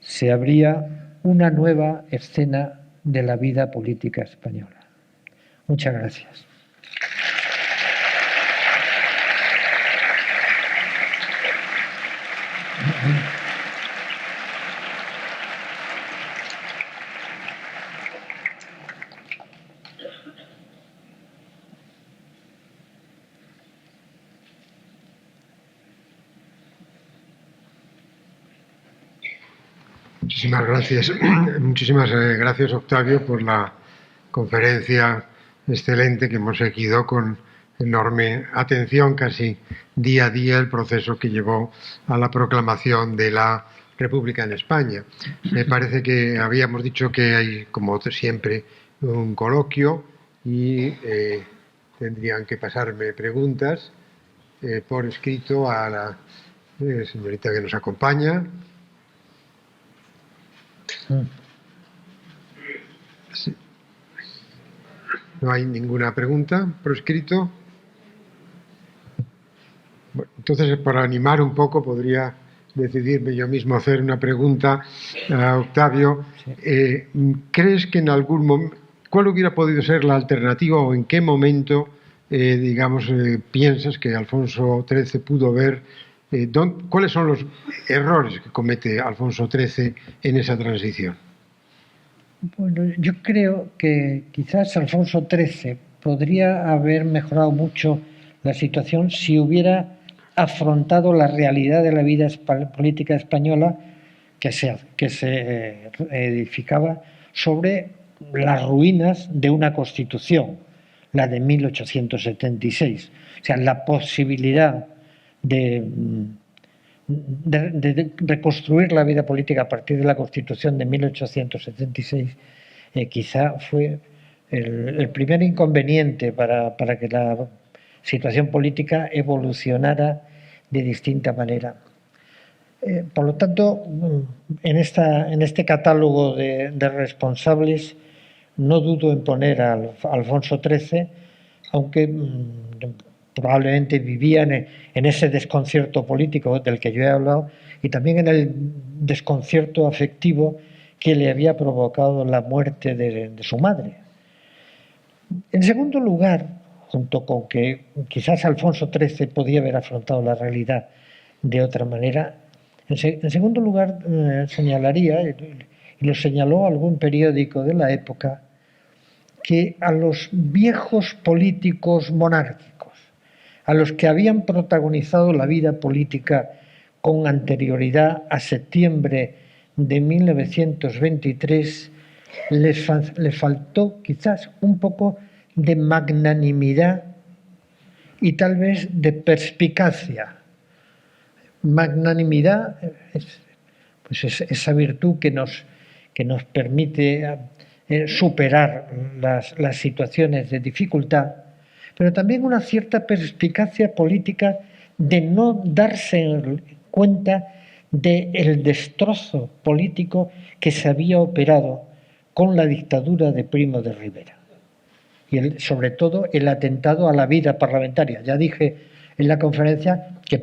Se abría una nueva escena de la vida política española. Muchas gracias. Muchísimas gracias. Muchísimas gracias, Octavio, por la conferencia excelente que hemos seguido con enorme atención, casi día a día, el proceso que llevó a la proclamación de la República en España. Me parece que habíamos dicho que hay, como siempre, un coloquio y tendrían que pasarme preguntas por escrito a la señorita que nos acompaña. Sí. No hay ninguna pregunta por escrito. Bueno, entonces, para animar un poco, podría decidirme yo mismo hacer una pregunta a Octavio. ¿Crees que en algún momento, cuál hubiera podido ser la alternativa o en qué momento, piensas que Alfonso XIII pudo ver, cuáles son los errores que comete Alfonso XIII en esa transición? Bueno, yo creo que quizás Alfonso XIII podría haber mejorado mucho la situación si hubiera afrontado la realidad de la vida política española que se edificaba sobre las ruinas de una constitución, la de 1876. O sea, la posibilidad de reconstruir la vida política a partir de la Constitución de 1876 quizá fue el primer inconveniente para que la situación política evolucionara de distinta manera. Por lo tanto, en este catálogo de responsables no dudo en poner a Alfonso XIII, aunque probablemente vivían en ese desconcierto político del que yo he hablado y también en el desconcierto afectivo que le había provocado la muerte de su madre. En segundo lugar, junto con que quizás Alfonso XIII podía haber afrontado la realidad de otra manera, en segundo lugar señalaría, y lo señaló algún periódico de la época, que a los viejos políticos monárquicos, a los que habían protagonizado la vida política con anterioridad a septiembre de 1923, les faltó quizás un poco de magnanimidad y tal vez de perspicacia. Magnanimidad es esa virtud que nos permite superar las situaciones de dificultad, pero también una cierta perspicacia política de no darse cuenta del destrozo político que se había operado con la dictadura de Primo de Rivera y sobre todo el atentado a la vida parlamentaria. Ya dije en la conferencia que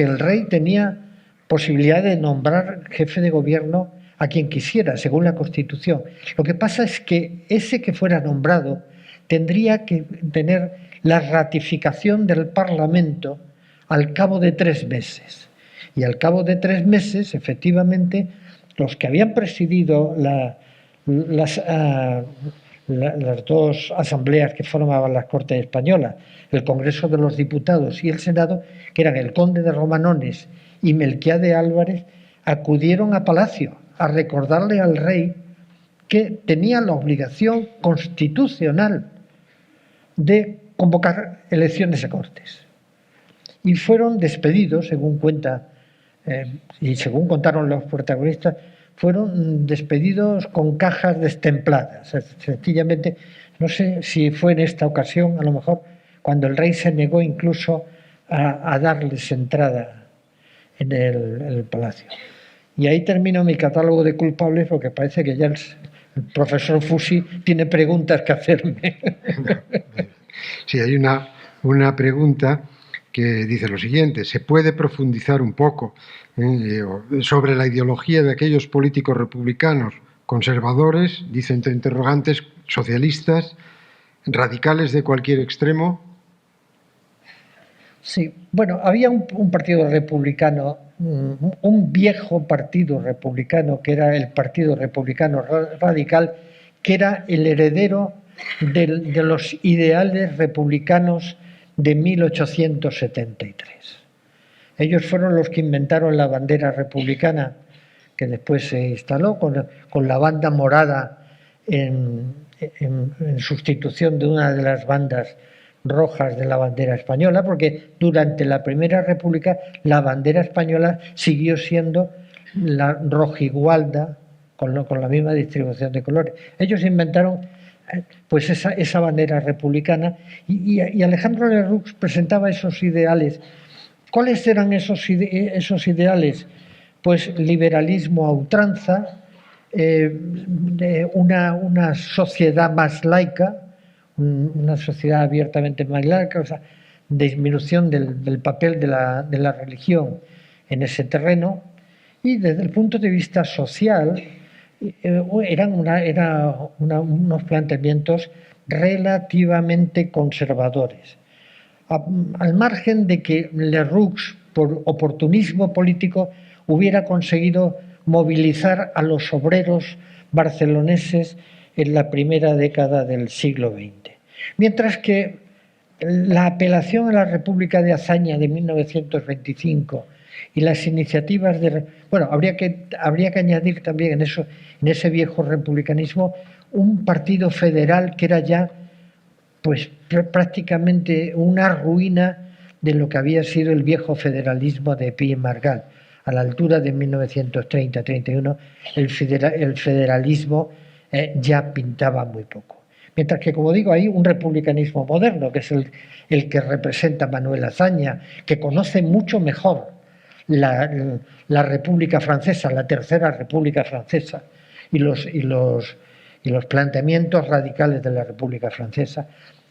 el rey tenía posibilidad de nombrar jefe de gobierno a quien quisiera, según la Constitución. Lo que pasa es que ese que fuera nombrado tendría que tener la ratificación del Parlamento al cabo de 3 meses. Y al cabo de 3 meses, efectivamente, los que habían presidido las 2 asambleas que formaban las Cortes Españolas, el Congreso de los Diputados y el Senado, que eran el conde de Romanones y Melquiade Álvarez, acudieron a Palacio a recordarle al rey que tenía la obligación constitucional de convocar elecciones a Cortes. Y fueron despedidos, según cuenta y según contaron los protagonistas, fueron despedidos con cajas destempladas. Sencillamente, no sé si fue en esta ocasión, a lo mejor, cuando el rey se negó incluso a darles entrada en el palacio. Y ahí termino mi catálogo de culpables, porque parece que ya el profesor Fusi tiene preguntas que hacerme. Sí, hay una pregunta que dice lo siguiente: ¿se puede profundizar un poco sobre la ideología de aquellos políticos republicanos conservadores, dice entre interrogantes, socialistas, radicales de cualquier extremo? Sí, bueno, había un partido republicano, un viejo partido republicano, que era el Partido Republicano Radical, que era el heredero de los ideales republicanos de 1873. Ellos fueron los que inventaron la bandera republicana, que después se instaló con la banda morada en sustitución de una de las bandas rojas de la bandera española, porque durante la Primera República la bandera española siguió siendo la rojigualda, con la misma distribución de colores. Ellos inventaron pues esa bandera republicana y Alejandro Lerroux presentaba esos ideales. ¿Cuáles eran esos ideales? Pues liberalismo a ultranza, una sociedad más laica, una sociedad abiertamente más laica, o sea, disminución del papel de la religión en ese terreno, y desde el punto de vista social eran unos planteamientos relativamente conservadores, al margen de que Lerroux, por oportunismo político, hubiera conseguido movilizar a los obreros barceloneses en la primera década del siglo XX. Mientras que la apelación a la República de Azaña de 1925 y las iniciativas bueno, habría que añadir también en ese viejo republicanismo un partido federal que era ya pues prácticamente una ruina de lo que había sido el viejo federalismo de Pi y Margall. A la altura de 1930-31 el federalismo ya pintaba muy poco. Mientras que, como digo, hay un republicanismo moderno, que es el que representa Manuel Azaña, que conoce mucho mejor la República Francesa, la Tercera República Francesa, y los planteamientos radicales de la República Francesa.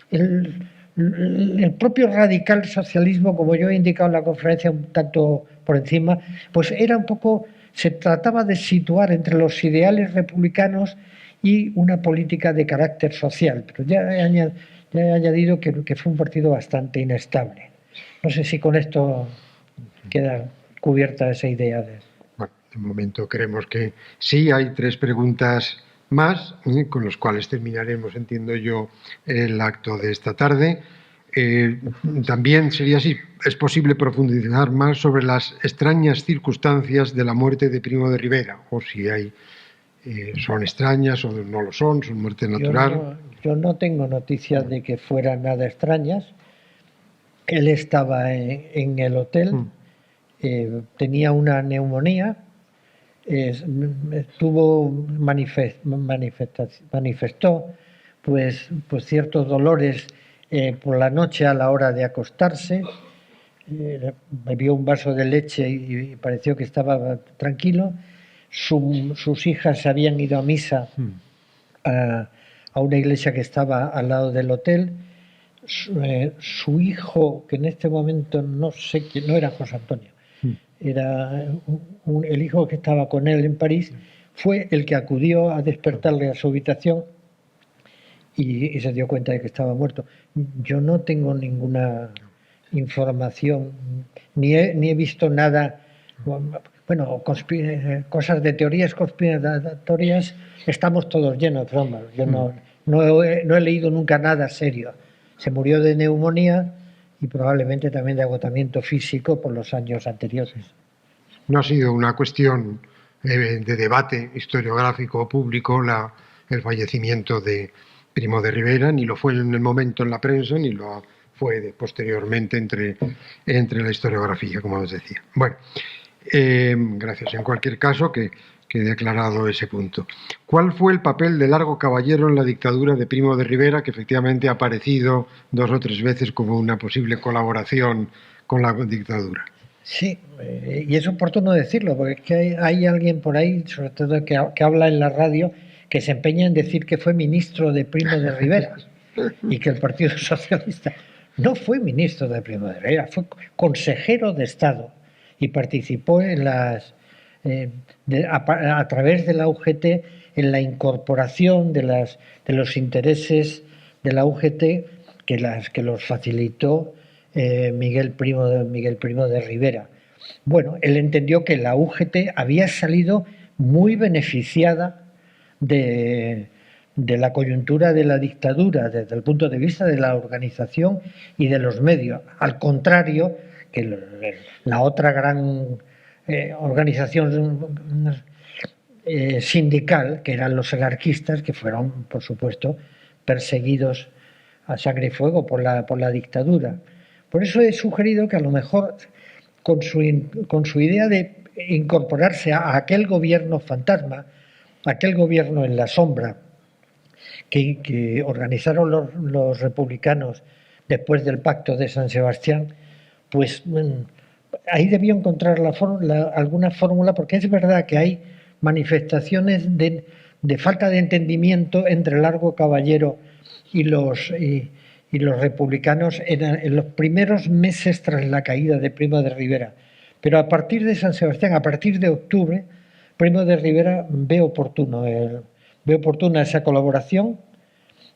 El propio radical socialismo, como yo he indicado en la conferencia un tanto por encima, pues era un poco, se trataba de situar entre los ideales republicanos y una política de carácter social, pero ya he añadido que fue un partido bastante inestable. No sé si con esto queda cubierta esa idea. Bueno, de momento creemos que sí. Hay 3 preguntas más, con los cuales terminaremos, entiendo yo, el acto de esta tarde. También sería, si es posible, profundizar más sobre las extrañas circunstancias de la muerte de Primo de Rivera, o si son extrañas o no lo son muerte natural. Yo no tengo noticias de que fueran nada extrañas. Él estaba en el hotel, tenía una neumonía, manifestó pues ciertos dolores por la noche a la hora de acostarse, bebió un vaso de leche y pareció que estaba tranquilo. Sus hijas se habían ido a misa a una iglesia que estaba al lado del hotel. Su hijo, que en este momento no sé quién, no era José Antonio, era el hijo que estaba con él en París, fue el que acudió a despertarle a su habitación y se dio cuenta de que estaba muerto. Yo no tengo ninguna información, ni he visto nada. Bueno, cosas de teorías conspiratorias, estamos todos llenos de bromas. Yo no he leído nunca nada serio. Se murió de neumonía y probablemente también de agotamiento físico por los años anteriores. No ha sido una cuestión de debate historiográfico público el fallecimiento de Primo de Rivera, ni lo fue en el momento en la prensa, ni lo fue posteriormente entre la historiografía, como os decía. Bueno, gracias en cualquier caso que quede aclarado ese punto. ¿Cuál fue el papel de Largo Caballero en la dictadura de Primo de Rivera, que efectivamente ha aparecido 2 o 3 veces como una posible colaboración con la dictadura? Sí, y es oportuno decirlo, porque es que hay alguien por ahí, sobre todo que habla en la radio, que se empeña en decir que fue ministro de Primo de Rivera y que el Partido Socialista no fue ministro de Primo de Rivera, fue consejero de Estado y participó en a través de la UGT en la incorporación de los intereses de la UGT que los facilitó Miguel Primo de Rivera. Bueno, él entendió que la UGT había salido muy beneficiada de la coyuntura de la dictadura desde el punto de vista de la organización y de los medios, al contrario que la otra gran organización sindical, que eran los anarquistas, que fueron, por supuesto, perseguidos a sangre y fuego por la dictadura. Por eso he sugerido que a lo mejor con su idea de incorporarse a aquel gobierno fantasma, aquel gobierno en la sombra que organizaron los republicanos después del Pacto de San Sebastián, pues ahí debió encontrar alguna fórmula, porque es verdad que hay manifestaciones de falta de entendimiento entre Largo Caballero y los republicanos en los primeros meses tras la caída de Primo de Rivera. Pero a partir de San Sebastián, a partir de octubre, Primo de Rivera ve oportuna esa colaboración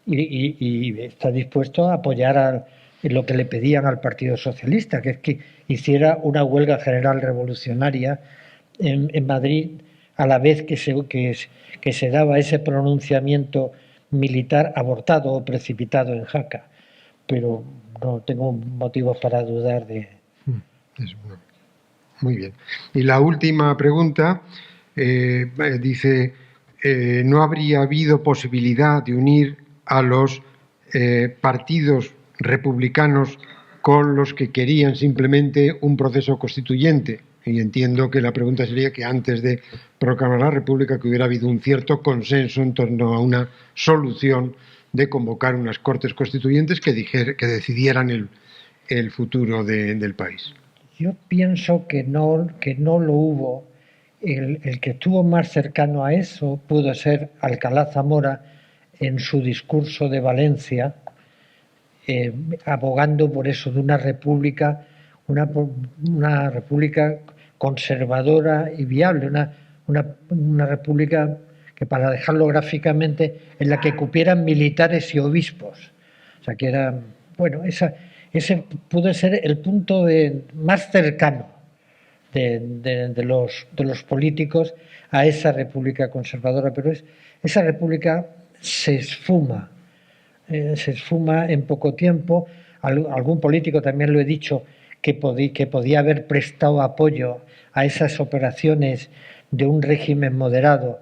y está dispuesto a apoyar lo que le pedían al Partido Socialista, que es que hiciera una huelga general revolucionaria en Madrid, a la vez que se daba ese pronunciamiento militar abortado o precipitado en Jaca. Pero no tengo motivos para dudar de... Muy bien. Y la última pregunta dice, ¿no habría habido posibilidad de unir a los partidos republicanos con los que querían simplemente un proceso constituyente? Y entiendo que la pregunta sería que antes de proclamar la República que hubiera habido un cierto consenso en torno a una solución de convocar unas Cortes Constituyentes que decidieran el futuro del país. Yo pienso que no lo hubo. El que estuvo más cercano a eso pudo ser Alcalá Zamora en su discurso de Valencia, abogando por eso de una república conservadora y viable, una república que, para dejarlo gráficamente, en la que cupieran militares y obispos. O sea, que era, bueno, ese pudo ser el punto más cercano de los políticos a esa república conservadora, pero esa república se esfuma en poco tiempo. Algún político, también lo he dicho, que podía haber prestado apoyo a esas operaciones de un régimen moderado,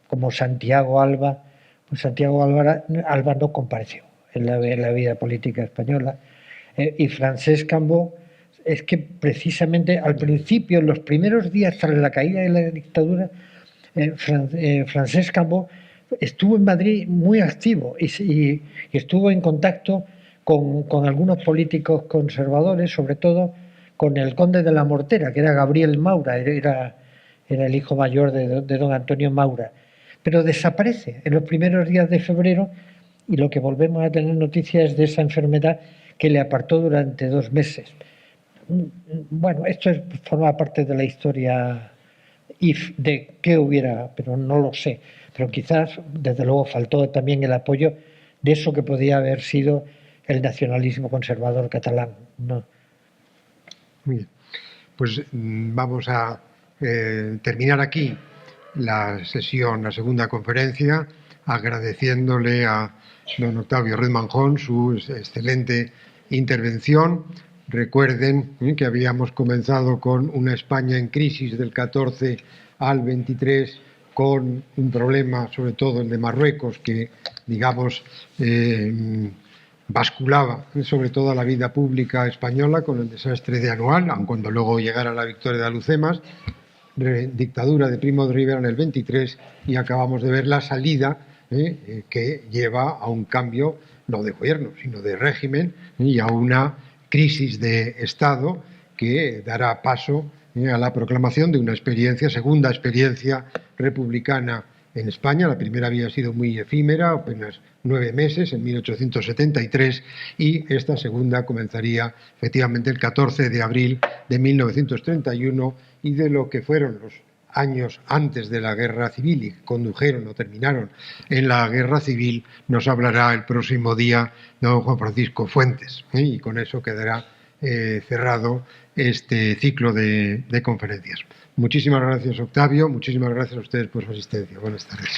como Santiago Alba. Pues Santiago Alba no compareció en la vida política española. Y Francesc Cambó, es que precisamente al principio, en los primeros días tras la caída de la dictadura, Francesc Cambó estuvo en Madrid muy activo y estuvo en contacto con algunos políticos conservadores, sobre todo con el conde de la Mortera, que era Gabriel Maura, era el hijo mayor de don Antonio Maura. Pero desaparece en los primeros días de febrero, y lo que volvemos a tener noticia es de esa enfermedad que le apartó durante 2 meses. Bueno, esto forma parte de la historia de qué hubiera, pero no lo sé. Pero quizás, desde luego, faltó también el apoyo de eso que podía haber sido el nacionalismo conservador catalán. No. Muy bien. Pues vamos a terminar aquí la sesión, la segunda conferencia, agradeciéndole a don Octavio Ruiz Manjón su excelente intervención. Recuerden que habíamos comenzado con una España en crisis del 14 al 23, con un problema, sobre todo el de Marruecos, que, digamos, basculaba sobre todo a la vida pública española con el desastre de Anual, aun cuando luego llegara la victoria de Alhucemas, dictadura de Primo de Rivera en el 23, y acabamos de ver la salida que lleva a un cambio, no de gobierno, sino de régimen, y a una crisis de Estado que dará paso a la proclamación de una segunda experiencia republicana en España. La primera había sido muy efímera, apenas 9 meses, en 1873, y esta segunda comenzaría efectivamente el 14 de abril de 1931, y de lo que fueron los años antes de la Guerra Civil y que condujeron o terminaron en la Guerra Civil nos hablará el próximo día don Juan Francisco Fuentes, y con eso quedará cerrado este ciclo de conferencias. Muchísimas gracias, Octavio, muchísimas gracias a ustedes por su asistencia. Buenas tardes.